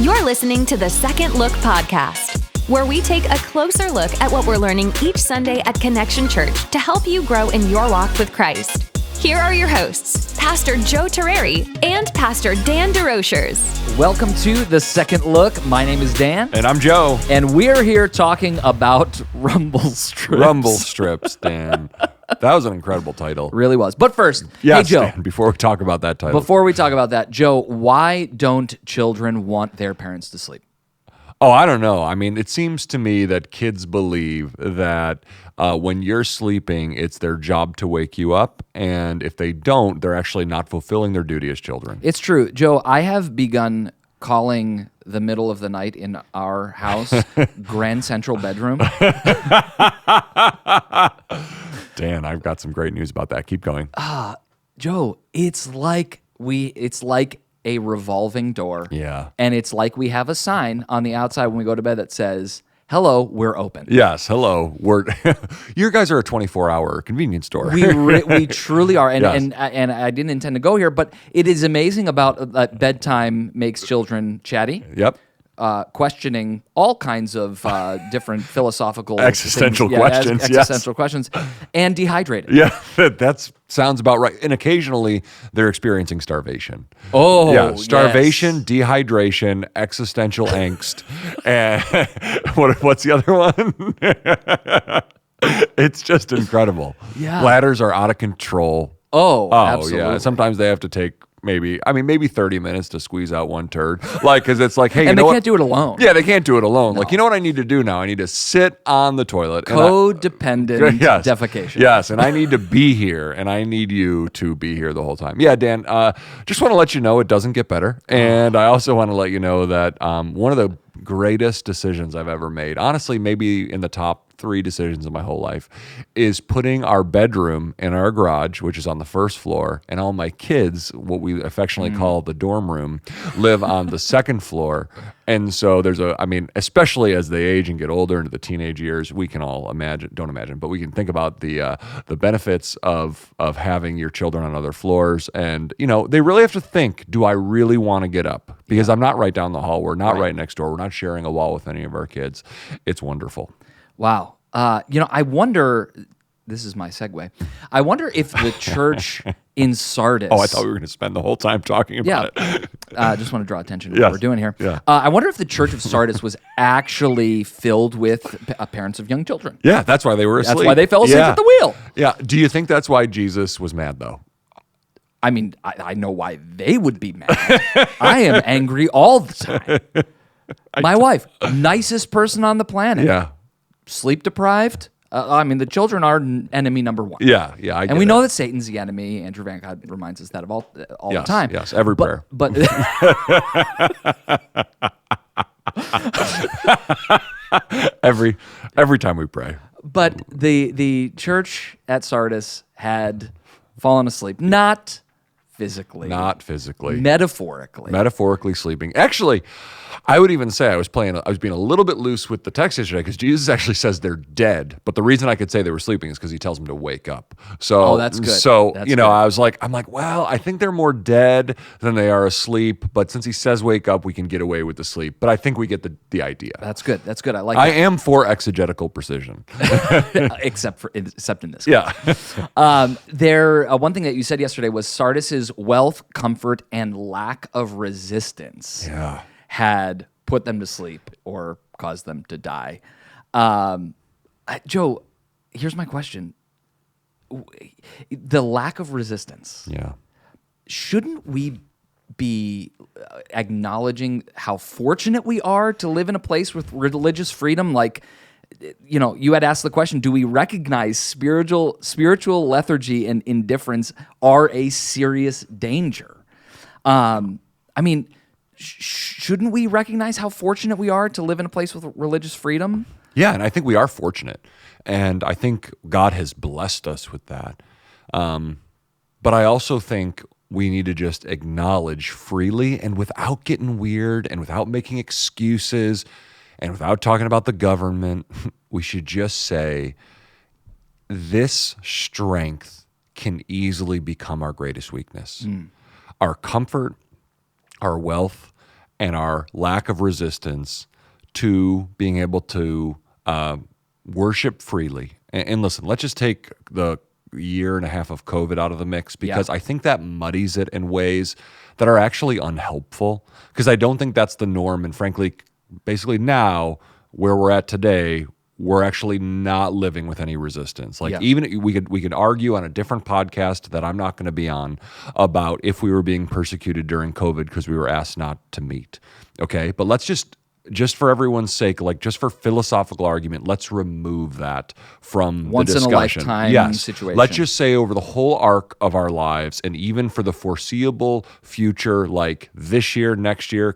You're listening to the Second Look podcast, where we take a closer look at what we're learning each Sunday at Connection Church to help you grow in your walk with Christ. Here are your hosts, Pastor Joe Terreri and Pastor Dan DeRochers. Welcome to The Second Look. My name is Dan. And I'm Joe. And we're here talking about Rumble Strips. Rumble Strips, Dan. That was an incredible title. Really was. But first, Yes, hey Joe, Dan, before we talk about that title. Joe, why don't children want their parents to sleep? Oh, I don't know. I mean, it seems to me that kids believe that when you're sleeping, it's their job to wake you up. And if they don't, they're actually not fulfilling their duty as children. It's true. Joe, I have begun calling the middle of the night in our house Grand Central Bedroom. Dan, I've got some great news about that. Keep going. Joe, it's like a revolving door. Yeah. And it's like we have a sign on the outside when we go to bed that says, "Hello, we're open." Yes, hello. You guys are a 24-hour convenience store. We truly are, Yes. and I didn't intend to go here, but it is amazing about that bedtime makes children chatty, Yep. questioning all kinds of different philosophical Existential things. questions, yes. Existential questions, and dehydrated. Yeah, that sounds about right. And occasionally they're experiencing starvation. Oh, Yeah, starvation, yes. dehydration, existential angst, and what's the other one? It's just incredible. Yeah. Bladders are out of control. Oh, Oh, absolutely. yeah. Sometimes they have to take maybe 30 minutes to squeeze out one turd. Because it's like, hey, you And know they what? can't do it alone. Yeah, they can't do it alone. Like, you know what I need to do now? I need to sit on the toilet. and Codependent Yes. defecation. Yes, and I need to be here, and I need you to be here the whole time. Yeah, Dan, just want to let you know it doesn't get better. And I also want to let you know that one of the greatest decisions I've ever made, honestly, maybe in the top 3 decisions of my whole life, is putting our bedroom in our garage, which is on the first floor, and all my kids, what we affectionately call the dorm room, live on the second floor. And so especially as they age and get older into the teenage years, we can all but we can think about the benefits of having your children on other floors. And, they really have to think, do I really want to get up? Because I'm not right down the hall. We're not right next door. We're not sharing a wall with any of our kids. It's wonderful. Wow. I wonder, this is my segue. I wonder if the church in Sardis. Oh, I thought we were going to spend the whole time talking about it. Just want to draw attention to Yes. what we're doing here. Yeah. I wonder if the church of Sardis was actually filled with parents of young children. Yeah, that's why they were asleep. That's why they fell asleep at the wheel. Yeah. Do you think that's why Jesus was mad, though? I mean, I know why they would be mad. I am angry all the time. My wife, nicest person on the planet. Yeah. Sleep deprived. The children are enemy number one. Yeah. And we know that Satan's the enemy. Andrew Van God reminds us that of all the time. Yes, every prayer. But every time we pray. But the church at Sardis had fallen asleep, not physically, metaphorically Sleeping. Actually, I would even say I was being a little bit loose with the text yesterday, because Jesus actually says they're dead. But the reason I could say they were sleeping is because he tells them to wake up. So, that's good. So, That's good. I'm like, well, I think they're more dead than they are asleep. But since he says wake up, we can get away with the sleep. But I think we get the idea. That's good. I like I that. am for exegetical precision. except in this. Yeah. One thing that you said yesterday was Sardis's wealth, comfort, and lack of resistance had put them to sleep or caused them to die. Joe, here's my question. The lack of resistance. Yeah. Shouldn't we be acknowledging how fortunate we are to live in a place with religious freedom? Like, you had asked the question, do we recognize spiritual lethargy and indifference are a serious danger? Shouldn't we recognize how fortunate we are to live in a place with religious freedom? Yeah, and I think we are fortunate. And I think God has blessed us with that. But I also think we need to just acknowledge freely and without getting weird and without making excuses and without talking about the government, we should just say this strength can easily become our greatest weakness. Our comfort, our wealth, and our lack of resistance to being able to worship freely. And listen, let's just take the year and a half of COVID out of the mix, because I think that muddies it in ways that are actually unhelpful, because I don't think that's the norm. And frankly, basically now where we're at today, we're actually not living with any resistance. Like even we could argue on a different podcast that I'm not going to be on about if we were being persecuted during COVID because we were asked not to meet. Okay, but let's just for everyone's sake, like just for philosophical argument, let's remove that from Once the discussion. in a lifetime situation. Let's just say over the whole arc of our lives, and even for the foreseeable future, like this year, next year,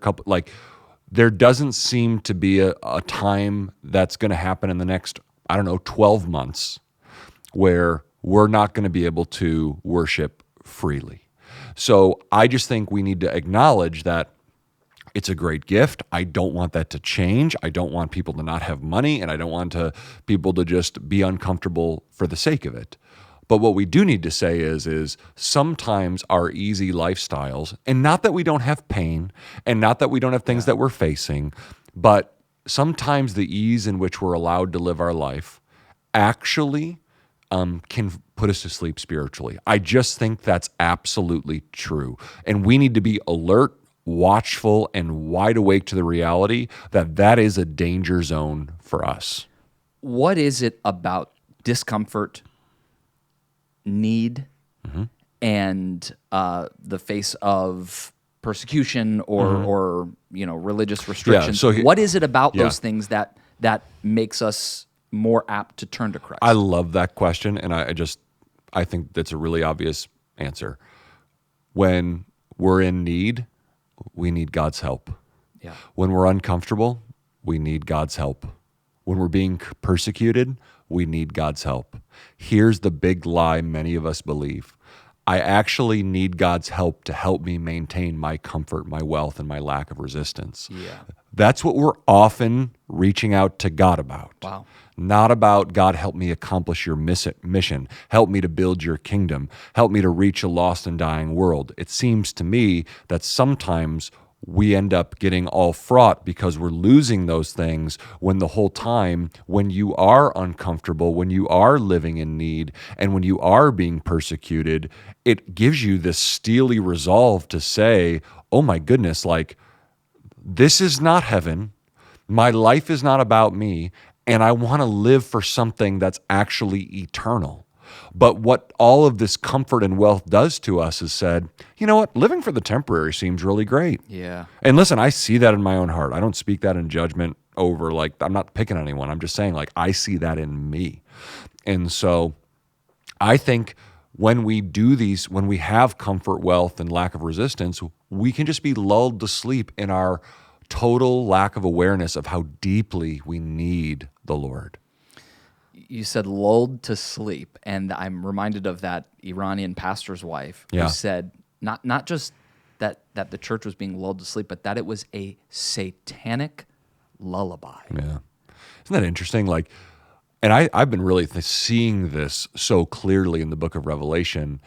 there doesn't seem to be a time that's going to happen in the next, 12 months where we're not going to be able to worship freely. So I just think we need to acknowledge that it's a great gift. I don't want that to change. I don't want people to not have money, and I don't want people to just be uncomfortable for the sake of it. But what we do need to say is sometimes our easy lifestyles, and not that we don't have pain, and not that we don't have things that we're facing, but sometimes the ease in which we're allowed to live our life actually can put us to sleep spiritually. I just think that's absolutely true. And we need to be alert, watchful, and wide awake to the reality that that is a danger zone for us. What is it about discomfort, need, and the face of persecution or religious restrictions? So what is it about those things that makes us more apt to turn to Christ? I love that question, and I think that's a really obvious answer. When we're in need, we need God's help. Yeah. When we're uncomfortable, we need God's help. When we're being persecuted, we need God's help. Here's the big lie many of us believe. I actually need God's help to help me maintain my comfort, my wealth, and my lack of resistance. Yeah. That's what we're often reaching out to God about. Wow. Not about, God, help me accomplish your mission. Help me to build your kingdom. Help me to reach a lost and dying world. It seems to me that sometimes we end up getting all fraught because we're losing those things when the whole time, when you are uncomfortable, when you are living in need, and when you are being persecuted, it gives you this steely resolve to say, oh my goodness, like, this is not heaven. My life is not about me, and I want to live for something that's actually eternal. But what all of this comfort and wealth does to us is said, you know what, living for the temporary seems really great. Yeah. And listen, I see that in my own heart. I don't speak that in judgment over, like, I'm not picking on anyone. I'm just saying, like, I see that in me. And so I think when we do these, when we have comfort, wealth, and lack of resistance, we can just be lulled to sleep in our total lack of awareness of how deeply we need the Lord. You said lulled to sleep, and I'm reminded of that Iranian pastor's wife who said not just that the church was being lulled to sleep, but that it was a satanic lullaby. Yeah. Isn't that interesting? Like, and I've been really seeing this so clearly in the book of Revelation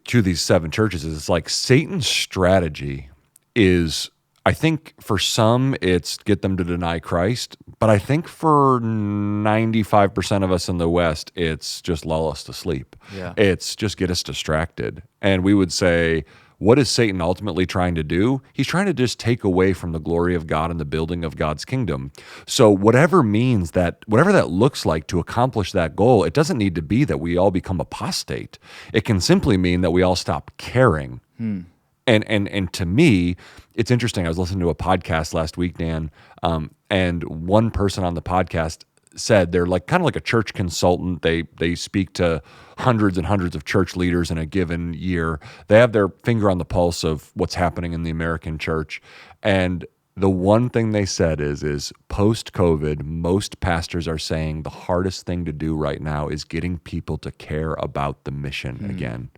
to these 7 churches. It's like Satan's strategy is, I think for some, it's get them to deny Christ. But I think for 95% of us in the West, it's just lull us to sleep. Yeah. It's just get us distracted. And we would say, what is Satan ultimately trying to do? He's trying to just take away from the glory of God and the building of God's kingdom. So whatever that looks like to accomplish that goal, it doesn't need to be that we all become apostate. It can simply mean that we all stop caring. And to me, it's interesting. I was listening to a podcast last week, Dan, and one person on the podcast said they're like kind of like a church consultant. They speak to hundreds and hundreds of church leaders in a given year. They have their finger on the pulse of what's happening in the American church. And the one thing they said is post-COVID, most pastors are saying the hardest thing to do right now is getting people to care about the mission again.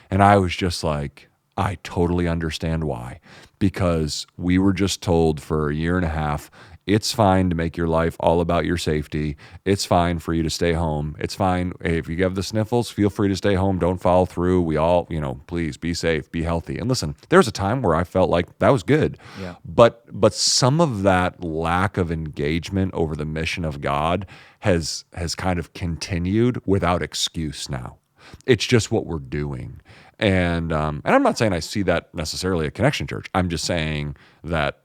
And I was just like, I totally understand why. Because we were just told for a year and a half, it's fine to make your life all about your safety. It's fine for you to stay home. It's fine. Hey, if you have the sniffles, feel free to stay home. Don't follow through. We all, please be safe, be healthy. And listen, there was a time where I felt like that was good. Yeah. But some of that lack of engagement over the mission of God has kind of continued without excuse now. It's just what we're doing. And I'm not saying I see that necessarily at Connection Church. I'm just saying that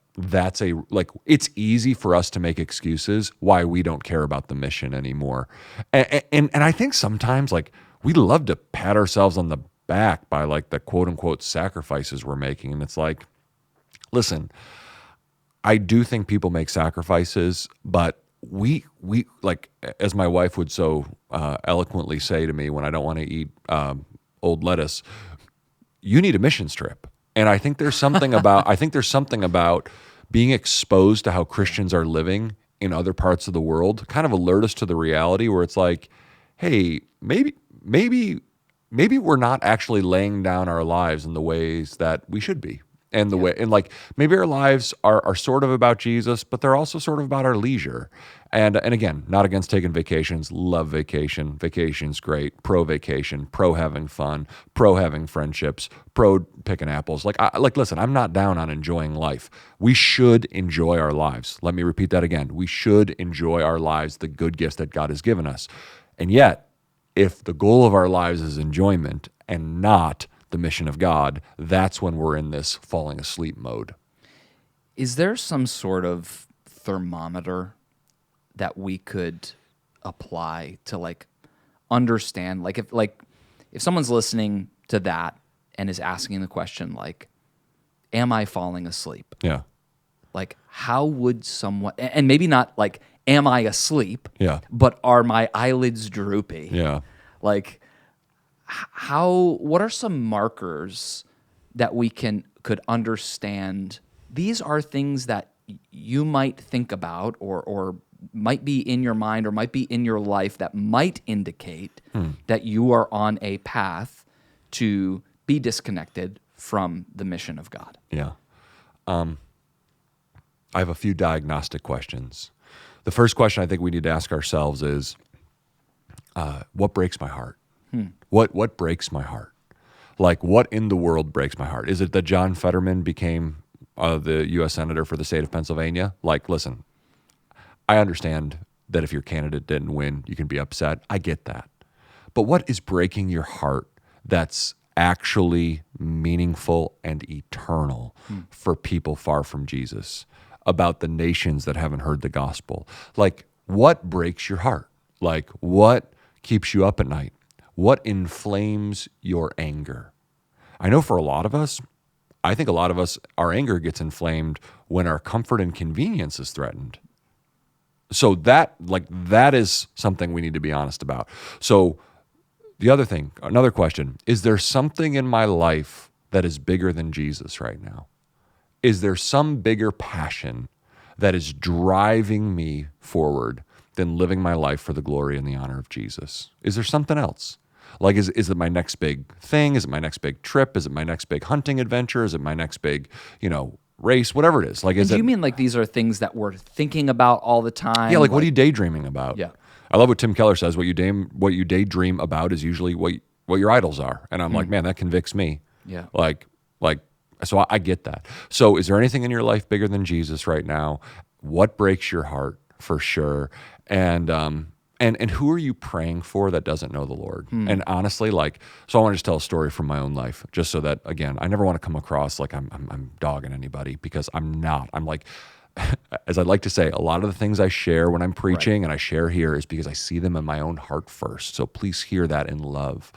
it's easy for us to make excuses why we don't care about the mission anymore. And I think sometimes we love to pat ourselves on the back by the quote unquote sacrifices we're making. And it's like, listen, I do think people make sacrifices, but we as my wife would so eloquently say to me when I don't want to eat old lettuce, you need a missions trip. And I think there's something about being exposed to how Christians are living in other parts of the world, kind of alert us to the reality where it's like, hey, maybe we're not actually laying down our lives in the ways that we should be. And maybe our lives are sort of about Jesus, but they're also sort of about our leisure. And again, not against taking vacations. Love vacation. Vacation's great. Pro vacation. Pro having fun. Pro having friendships. Pro picking apples. Listen, I'm not down on enjoying life. We should enjoy our lives. Let me repeat that again. We should enjoy our lives, the good gifts that God has given us. And yet, if the goal of our lives is enjoyment and not the mission of God, that's when we're in this falling asleep mode. Is there some sort of thermometer that we could apply to understand, if someone's listening to that and is asking the question am I falling asleep? Yeah. How would someone, and maybe not am I asleep? Yeah. But are my eyelids droopy? Yeah. What are some markers that we could understand? These are things that you might think about or might be in your mind or might be in your life that might indicate that you are on a path to be disconnected from the mission of God. Yeah. I have a few diagnostic questions. The first question I think we need to ask ourselves is, what breaks my heart? What breaks my heart? What in the world breaks my heart? Is it that John Fetterman became the U.S. Senator for the state of Pennsylvania? Listen, I understand that if your candidate didn't win, you can be upset. I get that. But what is breaking your heart that's actually meaningful and eternal for people far from Jesus, about the nations that haven't heard the gospel? What breaks your heart? What keeps you up at night? What inflames your anger? I know for a lot of us, I think a lot of us, our anger gets inflamed when our comfort and convenience is threatened. So that is something we need to be honest about. So the other thing, another question, is there something in my life that is bigger than Jesus right now? Is there some bigger passion that is driving me forward than living my life for the glory and the honor of Jesus? Is there something else? Is it my next big thing? Is it my next big trip? Is it my next big hunting adventure? Is it my next big, race? Whatever it is. Do you mean these are things that we're thinking about all the time? Yeah, what are you daydreaming about? Yeah. I love what Tim Keller says. What you daydream about is usually what your idols are. And I'm like, man, that convicts me. Yeah. So I get that. So is there anything in your life bigger than Jesus right now? What breaks your heart for sure? And who are you praying for that doesn't know the Lord? And honestly, so I want to just tell a story from my own life, just so that, again, I never want to come across like I'm dogging anybody, because I'm not. I'm as I'd like to say, a lot of the things I share when I'm preaching and I share here is because I see them in my own heart first. So please hear that in love.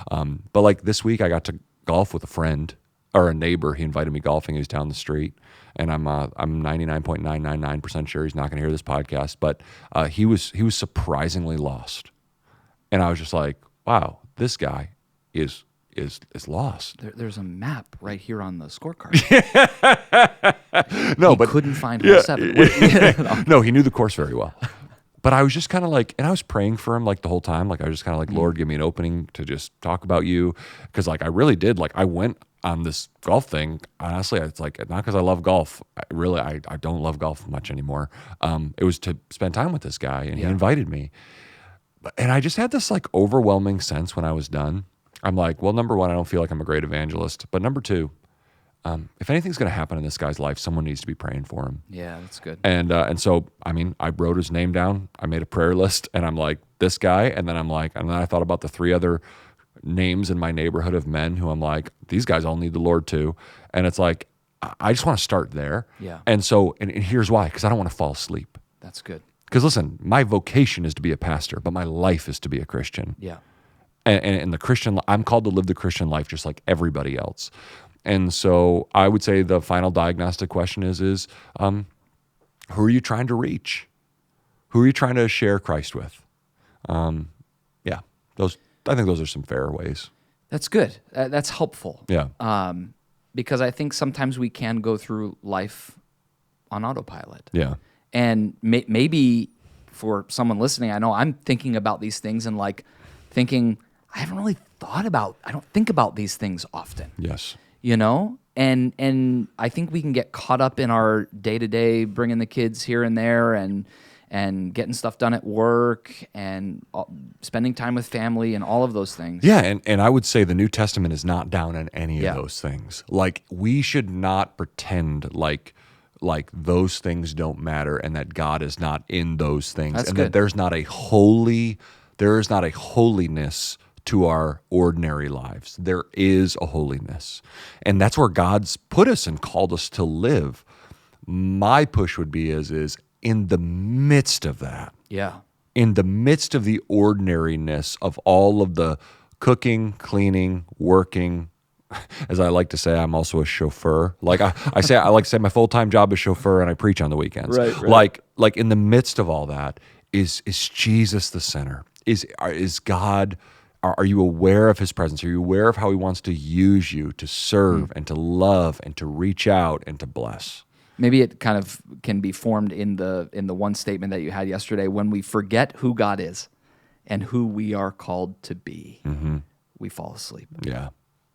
But this week I got to golf with a friend or a neighbor. He invited me golfing. He was down the street. And I'm 99.999% sure he's not going to hear this podcast, but he was surprisingly lost, and I was just like, wow, this guy is lost. There's a map right here on the scorecard. No, he couldn't find hole 7. No, he knew the course very well. But I was just kind of like, and I was praying for him like the whole time. Like I was just kind of like, Lord, give me an opening to just talk about you. Because like I really did. Like I went on this golf thing. Honestly, it's like not because I love golf. I don't love golf much anymore. It was to spend time with this guy, and he invited me. And I just had this like overwhelming sense when I was done. I'm like, well, number one, I don't feel like I'm a great evangelist. But number two, if anything's going to happen in this guy's life, someone needs to be praying for him. Yeah, that's good. And so, I mean, I wrote his name down. I made a prayer list, and I'm like, this guy. And then I thought about the 3 other names in my neighborhood of men who I'm like, these guys all need the Lord too. And it's like, I just want to start there. Yeah. And so, and here's why, because I don't want to fall asleep. That's good. Because listen, my vocation is to be a pastor, but my life is to be a Christian. Yeah. And the Christian, I'm called to live the Christian life just like everybody else. And so I would say the final diagnostic question is who are you trying to reach? Who are you trying to share Christ with? I think those are some fair ways. That's good. That's helpful. Yeah. Because I think sometimes we can go through life on autopilot. Yeah. And maybe for someone listening, I know I'm thinking about these things and like thinking, I don't think about these things often. Yes. You know? And I think we can get caught up in our day-to-day, bringing the kids here and there and getting stuff done at work and spending time with family and all of those things. Yeah, and I would say the New Testament is not down on any Yeah. of those things. Like we should not pretend like those things don't matter and that God is not in those things. That's and good. that there is not a holiness to our ordinary lives. There is a holiness. And that's where God's put us and called us to live. My push would be is in the midst of that, Yeah. in the midst of the ordinariness of all of the cooking, cleaning, working, as I like to say, I'm also a chauffeur. Like I like to say my full-time job is chauffeur and I preach on the weekends. Right. Like in the midst of all that, is Jesus the center? Is God, are you aware of his presence? Are you aware of how he wants to use you to serve and to love and to reach out and to bless? Maybe it kind of can be formed in the one statement that you had yesterday. When we forget who God is and who we are called to be, we fall asleep.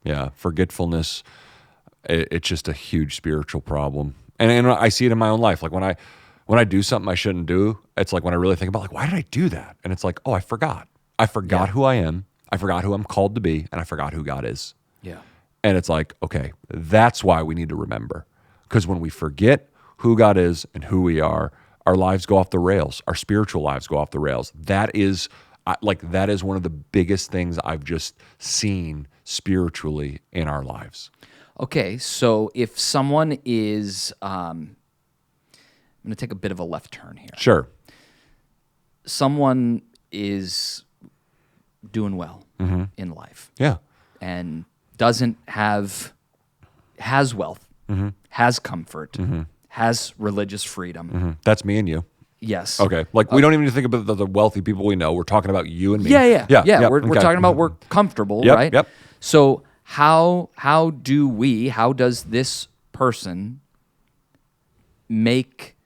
Yeah. Forgetfulness, it's just a huge spiritual problem. And I see it in my own life. Like when I do something I shouldn't do, it's like when I really think about like, why did I do that? And it's like, oh, I forgot. I forgot who I am. I forgot who I'm called to be. And I forgot who God is. Yeah. And it's like, okay, that's why we need to remember. Because when we forget who God is and who we are, our lives go off the rails. Our spiritual lives go off the rails. That is one of the biggest things I've just seen spiritually in our lives. Okay, so if someone is, I'm going to take a bit of a left turn here. Sure. Someone is doing well in life. Yeah. And has wealth, has comfort, has religious freedom. That's me and you. Yes. Okay. Like we don't even think about the wealthy people we know. We're talking about you and me. Yeah. We're Okay. talking about we're comfortable, Yep, right? yep. So how does this person make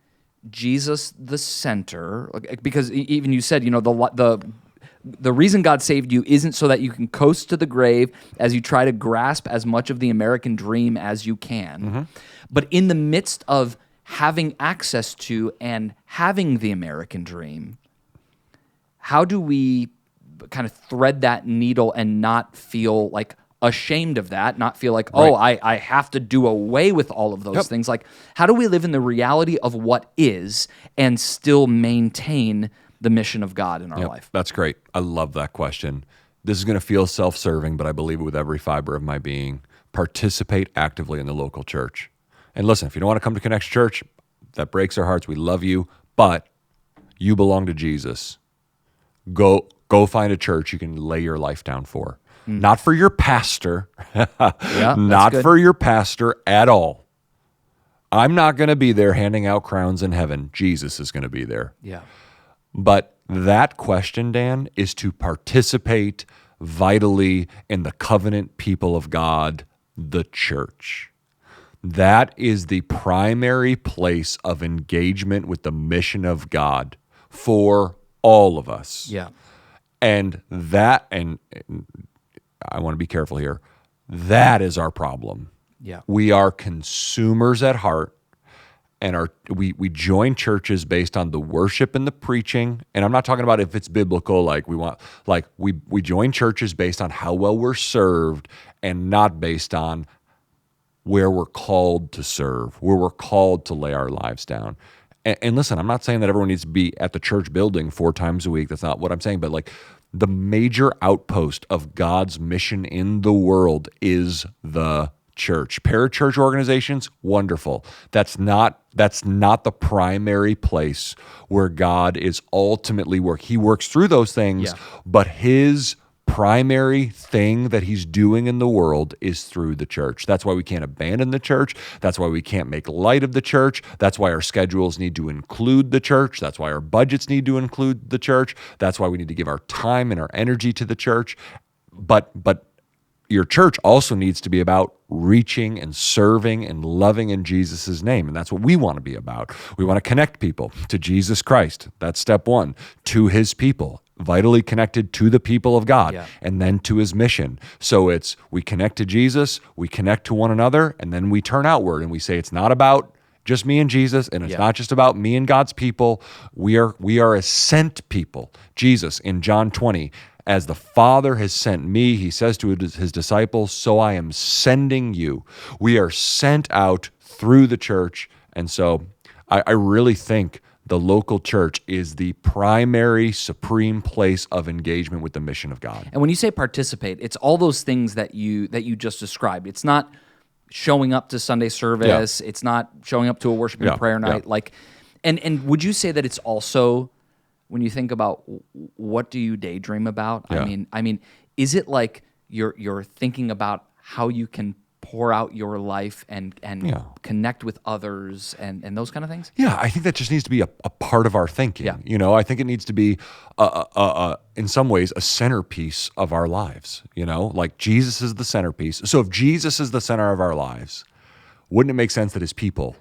Jesus the center? Because even you said, the reason God saved you isn't so that you can coast to the grave as you try to grasp as much of the American dream as you can. But in the midst of having access to and having the American dream, how do we kind of thread that needle and not feel like ashamed of that, not feel like, I have to do away with all of those things? Like, how do we live in the reality of what is and still maintain the mission of God in our life? That's great. I love that question. This is going to feel self-serving, but I believe it with every fiber of my being. Participate actively in the local church. And listen, if you don't want to come to Connection Church, that breaks our hearts. We love you, but you belong to Jesus. Go find a church you can lay your life down for. Not for your pastor. Not for your pastor at all. I'm not going to be there handing out crowns in heaven. Jesus is going to be there. Yeah. But that question, Dan, is to participate vitally in the covenant people of God, the church. That is the primary place of engagement with the mission of God. for all of us. Yeah. And I want to be careful here. That is our problem. Yeah. We are consumers at heart, and we join churches based on the worship and the preaching. And I'm not talking about if it's biblical, we join churches based on how well we're served, and not based on where we're called to serve, where we're called to lay our lives down. And listen, I'm not saying that everyone needs to be at the church building 4 times a week. That's not what I'm saying. But like, the major outpost of God's mission in the world is the church. Parachurch organizations, wonderful. That's not the primary place where God is ultimately He works through those things, but his primary thing that he's doing in the world is through the church. That's why we can't abandon the church. That's why we can't make light of the church. That's why our schedules need to include the church. That's why our budgets need to include the church. That's why we need to give our time and our energy to the church. But your church also needs to be about reaching and serving and loving in Jesus' name. And that's what we want to be about. We want to connect people to Jesus Christ. That's step 1, to his people, vitally connected to the people of God, and then to his mission. So it's, we connect to Jesus, we connect to one another, and then we turn outward and we say, it's not about just me and Jesus, and it's not just about me and God's people. We are a sent people. Jesus in John 20, as the Father has sent me, he says to his disciples, so I am sending you. We are sent out through the church. And so I really think the local church is the primary, supreme place of engagement with the mission of God. And when you say participate, it's all those things that you just described. It's not showing up to Sunday service. It's not showing up to a worship and prayer night. Like, and would you say that it's also, when you think about what do you daydream about? I mean, is it like you're thinking about how you can pour out your life and connect with others and those kind of things? Yeah, I think that just needs to be a part of our thinking. Yeah. You know, I think it needs to be in some ways a centerpiece of our lives. You know, like Jesus is the centerpiece. So if Jesus is the center of our lives, wouldn't it make sense that his people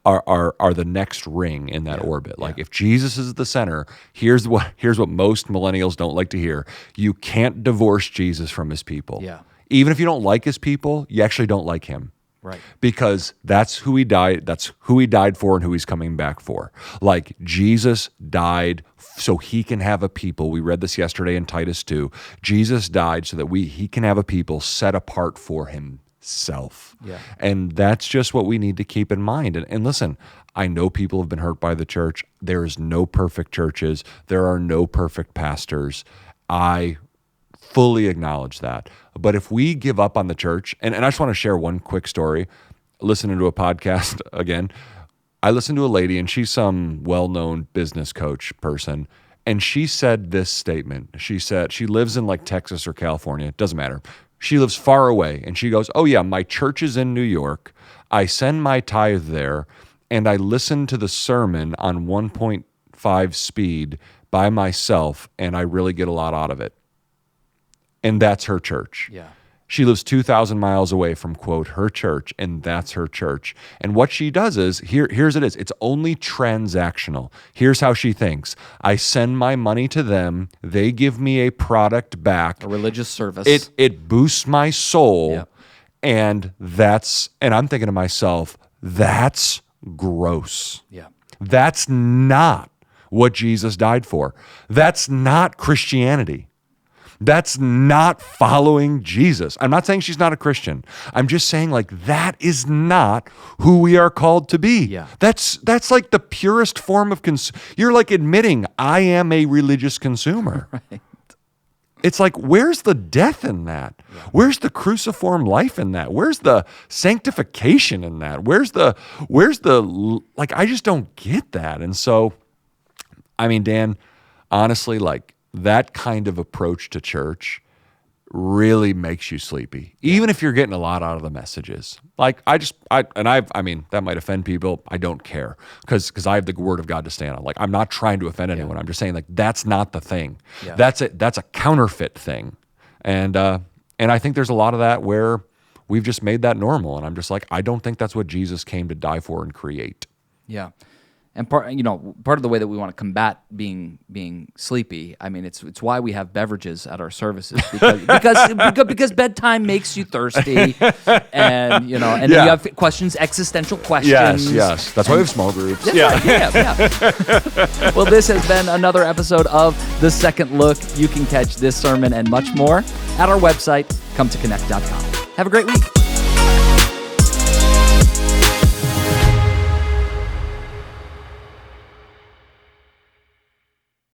are the next ring in that orbit? Like if Jesus is the center, here's what most millennials don't like to hear. You can't divorce Jesus from his people. Yeah. Even if you don't like his people, you actually don't like him. Right. Because that's who he died for and who he's coming back for. Like Jesus died so he can have a people. We read this yesterday in Titus 2. Jesus died so that he can have a people set apart for himself. Yeah. And that's just what we need to keep in mind. And listen, I know people have been hurt by the church. There is no perfect churches. There are no perfect pastors. I fully acknowledge that. But if we give up on the church, and I just want to share one quick story, listening to a podcast again, I listened to a lady, and she's some well-known business coach person, and she said this statement. She said, she lives in like Texas or California, it doesn't matter. She lives far away, and she goes, oh yeah, my church is in New York. I send my tithe there, and I listen to the sermon on 1.5 speed by myself, and I really get a lot out of it. And that's her church. Yeah. She lives 2,000 miles away from, quote, her church, and that's her church. And what she does is, here's it is. It's only transactional. Here's how she thinks. I send my money to them. They give me a product back. A religious service. It boosts my soul. And I'm thinking to myself, that's gross. Yeah. That's not what Jesus died for. That's not Christianity. That's not following Jesus. I'm not saying she's not a Christian. I'm just saying like that is not who we are called to be. Yeah. That's like the purest form of you're like admitting I am a religious consumer. Right. It's like, where's the death in that? Yeah. Where's the cruciform life in that? Where's the sanctification in that? Where's the like, I just don't get that. And so, I mean, Dan, honestly, like, that kind of approach to church really makes you sleepy, even if you're getting a lot out of the messages. Like I mean, that might offend people. I don't care because I have the word of God to stand on. Like I'm not trying to offend anyone. I'm just saying like that's not the thing. Yeah. That's a counterfeit thing, and I think there's a lot of that where we've just made that normal. And I'm just like, I don't think that's what Jesus came to die for and create. Yeah. And part of the way that we want to combat being sleepy, I mean, it's why we have beverages at our services because bedtime makes you thirsty, and you have questions, existential questions. Yes. That's why we have small groups. Well, this has been another episode of The Second Look. You can catch this sermon and much more at our website, cometoconnect.com. Have a great week.